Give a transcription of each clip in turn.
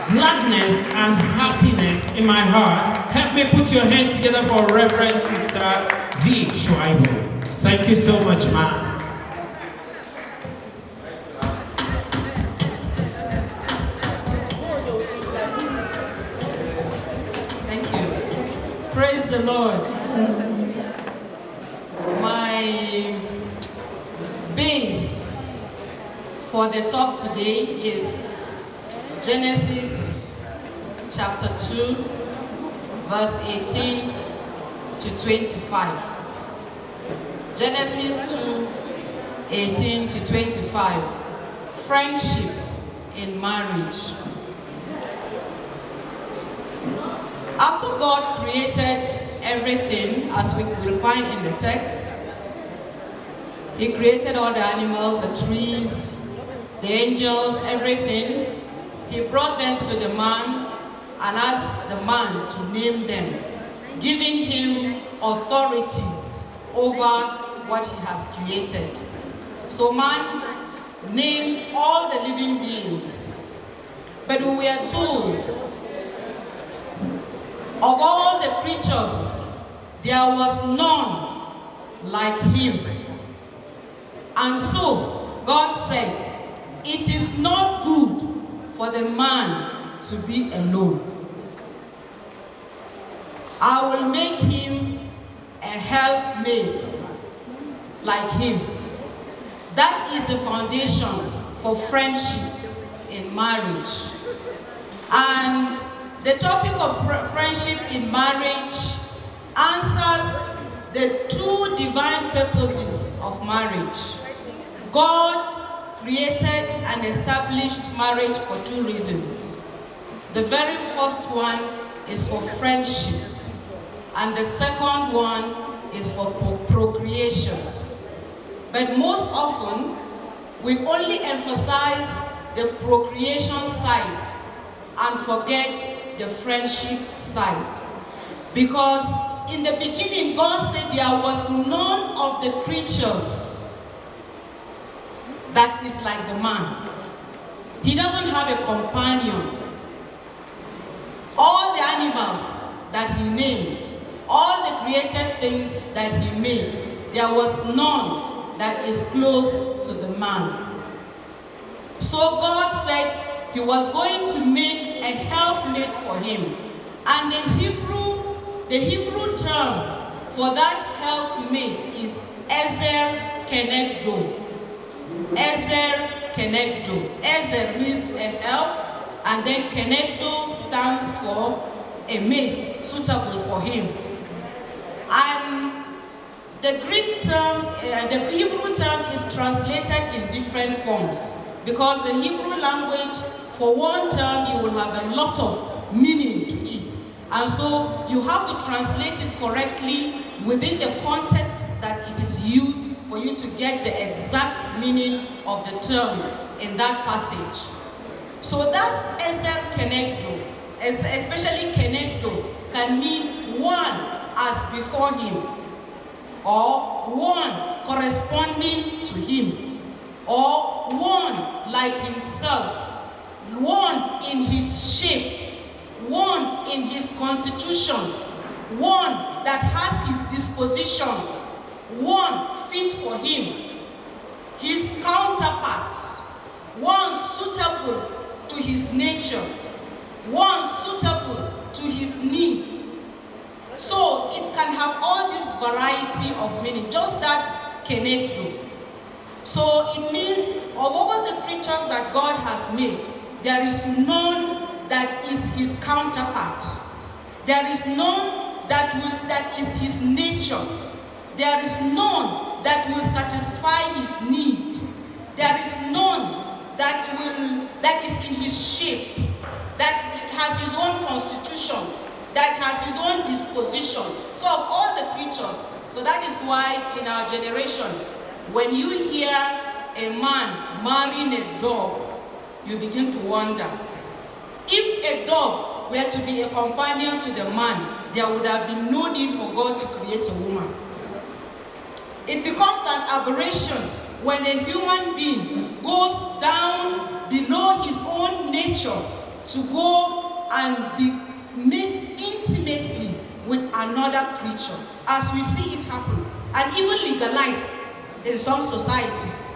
gladness and happiness in my heart. Help me put your hands together for Reverend Sister V. Shuaibu. Thank you so much, ma'am. Thank you. Praise the Lord. My base for the talk today is Genesis chapter 2, verse 18 to 25. Genesis 2, 18 to 25. Friendship in marriage. After God created everything, as we will find in the text, He created all the animals, the trees, the angels, everything. He brought them to the man and asked the man to name them, giving him authority over what he has created. So man named all the living beings. But we were told, of all the creatures, there was none like him. And so God said, it is not good for the man to be alone. I will make him a helpmate like him. That is the foundation for friendship in marriage. And the topic of friendship in marriage answers the two divine purposes of marriage. God created and established marriage for two reasons. The very first one is for friendship, and the second one is for procreation. But most often, we only emphasize the procreation side and forget the friendship side. Because in the beginning, God said there was none of the creatures that is like the man. He doesn't have a companion. All the animals that he named, all the created things that he made, there was none that is close to the man. So God said he was going to make a helpmate for him. And the Hebrew term for that helpmate is Ezer Kenegdo. Ezer Kenegdo. Ezer means a help, and then Kenegdo stands for a mate suitable for him. And the Greek term, the Hebrew term is translated in different forms, because the Hebrew language, for one term, you will have a lot of meaning to it. And so you have to translate it correctly within the context that it is used for you to get the exact meaning of the term in that passage. So that Ezer Kenegdo, especially Kenegdo, can mean one as before him, or one corresponding to him, or one like himself, one in his shape, one in his constitution, one that has his disposition, one fit for him, his counterpart, one suitable to his nature, one suitable to his need. So it can have all this variety of meaning, just that Kenegdo. So it means of all the creatures that God has made, there is none that is his counterpart. There is none that is his nature. There is none that will satisfy his need. There is none that is in his shape, that has his own constitution, that has his own disposition. So of all the creatures, so that is why in our generation, when you hear a man marrying a dog, you begin to wonder. If a dog were to be a companion to the man, there would have been no need for God to create a woman. It becomes an aberration when a human being goes down below his own nature to go and be made intimately with another creature, as we see it happen, and even legalized in some societies.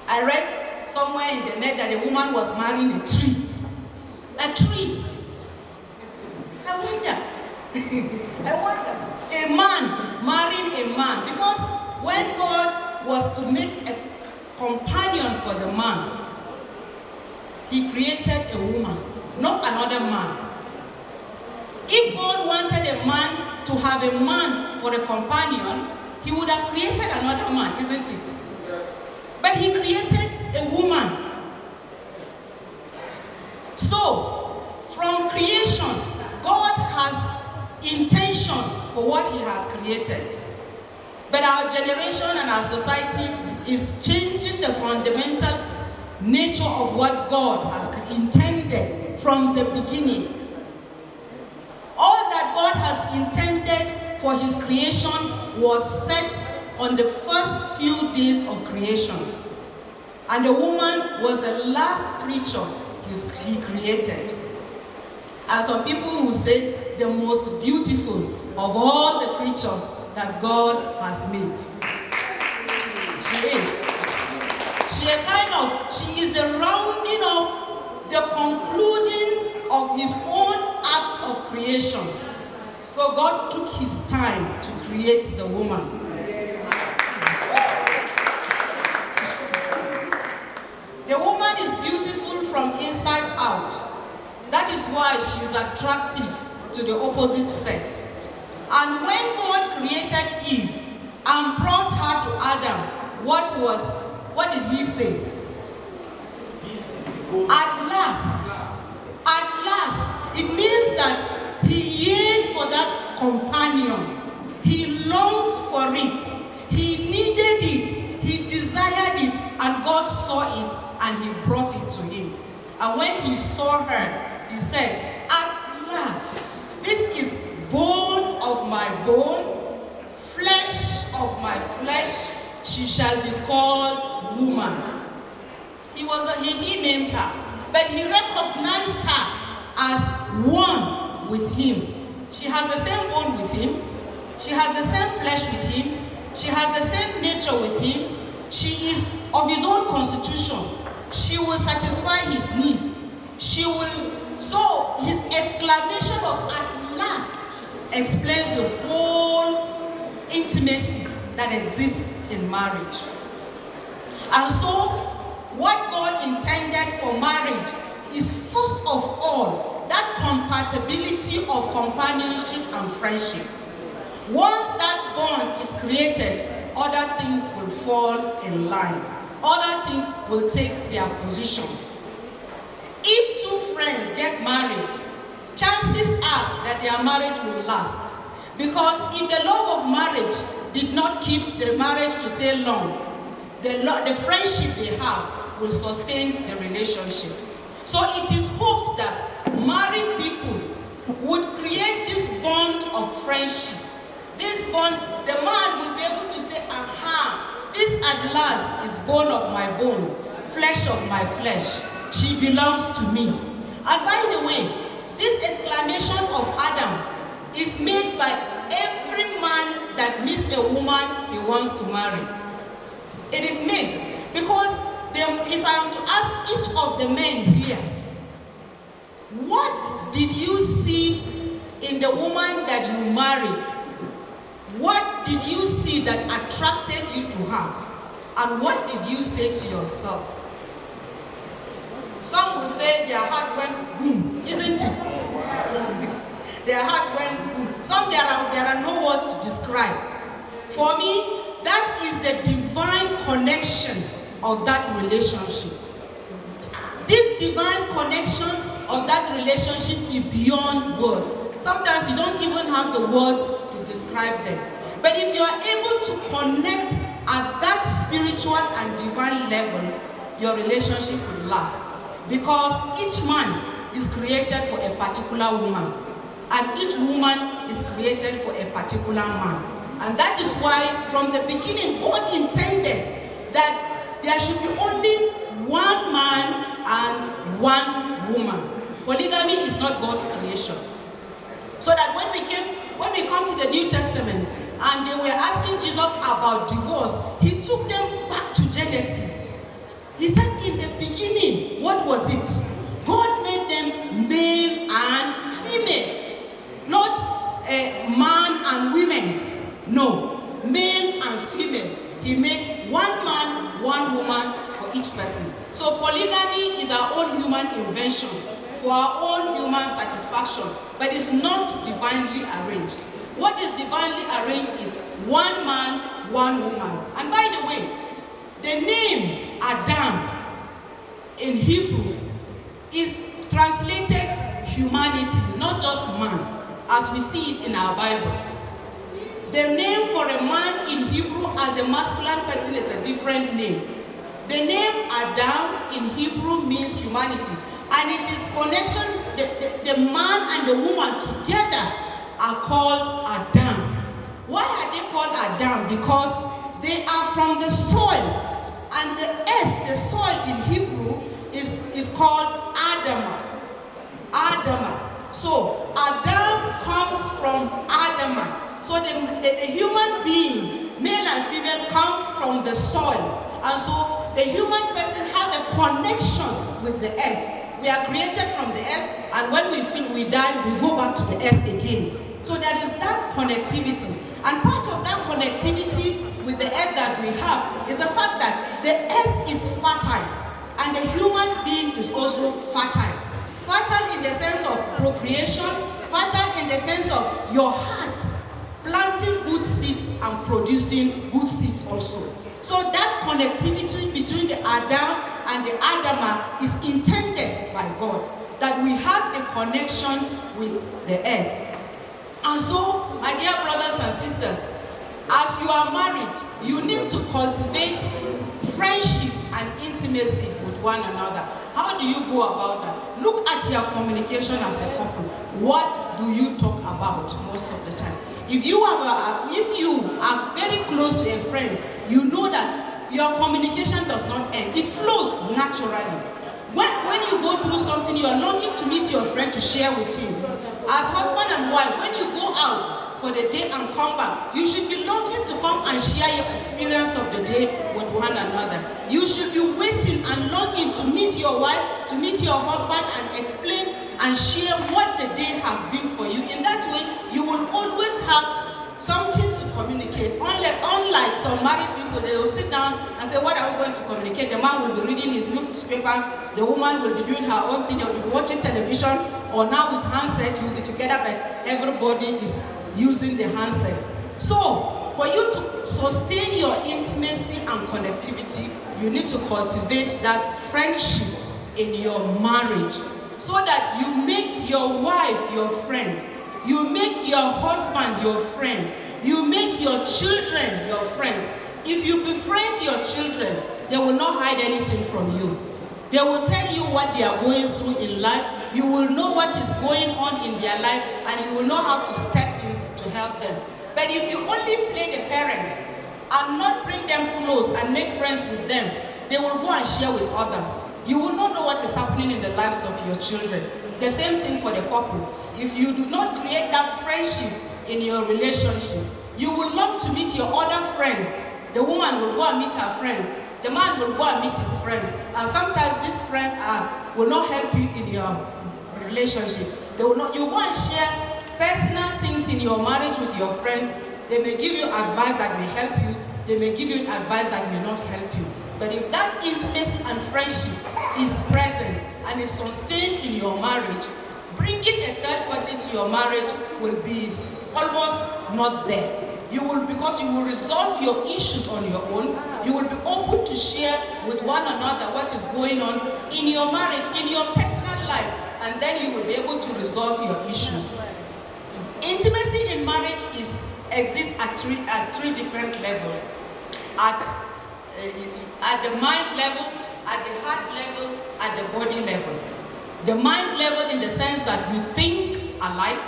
I read somewhere in the net that a woman was marrying a tree. A tree. I wonder. I wonder. A man marrying a man. Because when God was to make a companion for the man, he created a woman, not another man. If God wanted a man to have a man for a companion, he would have created another man, isn't it? Yes. But he created a woman. So, from creation, God has intention for what he has created. But our generation and our society is changing the fundamental nature of what God has intended from the beginning. All that God has intended for his creation was set on the first few days of creation. And the woman was the last creature he created. And some people will say the most beautiful of all the creatures that God has made. She is. She is the rounding up, the concluding of his own act of creation. So God took his time to create the woman. The woman is beautiful from inside out. That is why she is attractive to the opposite sex. And when God created Eve and brought her to Adam, what did he say? At last, it means that he yearned for that companion. He longed for it. He needed it. He desired it. And God saw it and he brought it to him. And when he saw her, he said, at last, this is bone of my bone, flesh of my flesh, she shall be called woman. He named her, but he recognized her as one with him. She has the same bone with him. She has the same flesh with him. She has the same nature with him. She is of his own constitution. She will satisfy his needs. So his exclamation of at last explains the whole intimacy that exists in marriage. And so what God intended for marriage is first of all that compatibility of companionship and friendship. Once that bond is created, other things will fall in line. Other things will take their position. If two friends get married, chances are that their marriage will last. Because if the love of marriage did not keep the marriage to stay long, the friendship they have will sustain the relationship. So it is hoped that married people would create this bond of friendship. This bond, the man will be able to say, aha, this at last is bone of my bone, flesh of my flesh. She belongs to me. And by the way, this exclamation of Adam is made by every man that meets a woman he wants to marry. It is made because if I am to ask each of the men here, what did you see in the woman that you married? What did you see that attracted you to her? And what did you say to yourself? Some will say their heart went boom, isn't it? Their heart went boom. Some there are no words to describe. For me, that is the divine connection of that relationship. This divine connection of that relationship is beyond words. Sometimes you don't even have the words to describe them. But if you are able to connect at that spiritual and divine level, your relationship will last. Because each man is created for a particular woman. And each woman is created for a particular man. And that is why from the beginning, God intended that there should be only one man and one woman. Polygamy is not God's creation. So that when we come to the New Testament and they were asking Jesus about divorce, he took them back to Genesis. He said, in the beginning, what was it? God made them male and female, not man and women. No, male and female. He made one man, one woman for each person. So polygamy is our own human invention for our own human satisfaction, but it's not divinely arranged. What is divinely arranged is one man, one woman. And by the way, the name Adam in Hebrew is translated humanity, not just man, as we see it in our Bible. The name for a man in Hebrew as a masculine person is a different name. The name Adam in Hebrew means humanity, and it is connection, the man and the woman together are called Adam. Why are they called Adam? Because they are from the soil, and the earth, the soil in Hebrew is called Adamah. Adamah. So Adam comes from Adamah. So the human being, male and female, come from the soil. And so the human person has a connection with the earth. We are created from the earth, and when we die, we go back to the earth again. So there is that connectivity. And part of that connectivity with the earth that we have is the fact that the earth is fertile, and the human being is also fertile. Fertile in the sense of procreation, fertile in the sense of your heart planting good seeds and producing good seeds also. So that connectivity between the Adam and the Adamah is intended by God, that we have a connection with the earth. And so, my dear brothers and sisters, as you are married, you need to cultivate friendship and intimacy with one another. How do you go about that? Look at your communication as a couple. What do you talk about most of the time? If you are very close to a friend, you know that your communication does not end. It flows naturally. When you go through something, you are longing to meet your friend to share with him. As husband and wife, when you go out for the day and come back, you should be longing to come and share your experience of the day with one another. You should be waiting and longing to meet your wife, to meet your husband, and explain and share what the day has been for you. In that way, you will always have something to communicate. Unlike some married people, they will sit down and say, what are we going to communicate? The man will be reading his newspaper, the woman will be doing her own thing, they will be watching television, or now with handset, you'll be together, but everybody is using the handset. So, for you to sustain your intimacy and connectivity, you need to cultivate that friendship in your marriage, so that you make your wife your friend, you make your husband your friend, you make your children your friends. If you befriend your children, they will not hide anything from you. They will tell you what they are going through in life. You will know what is going on in their life, and you will know how to step in to help them. But if you only play the parents and not bring them close and make friends with them, they will go and share with others. You will not know what is happening in the lives of your children. The same thing for the couple. If you do not create that friendship in your relationship, you will long to meet your other friends. The woman will go and meet her friends. The man will go and meet his friends. And sometimes these friends will not help you in your relationship. They will not. You go and share personal things in your marriage with your friends. They may give you advice that may help you. They may give you advice that may not help you. But if that intimacy and friendship is present and is sustained in your marriage, bringing a third party to your marriage will be almost not there. Because you will resolve your issues on your own. You will be open to share with one another what is going on in your marriage, in your personal life, and then you will be able to resolve your issues. Intimacy in marriage exists at three different levels. At the mind level, at the heart level, at the body level. The mind level in the sense that you think alike,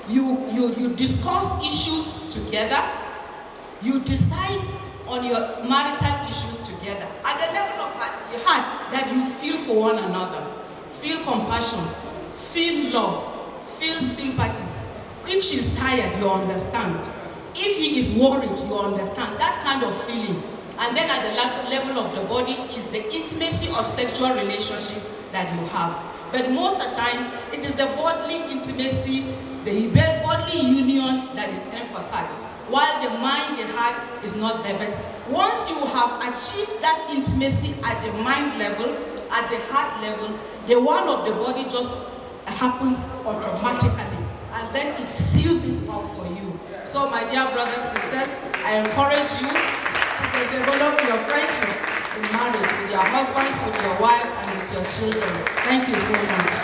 you discuss issues together, you decide on your marital issues together. At the level of heart, that you feel for one another, feel compassion, feel love, feel sympathy. If she's tired, you understand. If he is worried, you understand. That kind of feeling. And then at the level of the body is the intimacy of sexual relationship that you have. But most of the time, it is the bodily intimacy, the bodily union that is emphasized, while the mind, the heart is not there. But once you have achieved that intimacy at the mind level, at the heart level, the one of the body just happens automatically, and then it seals it up for you. So my dear brothers, sisters, I encourage you to develop your friendship in marriage with your husbands, with your wives, and with your children. Thank you so much.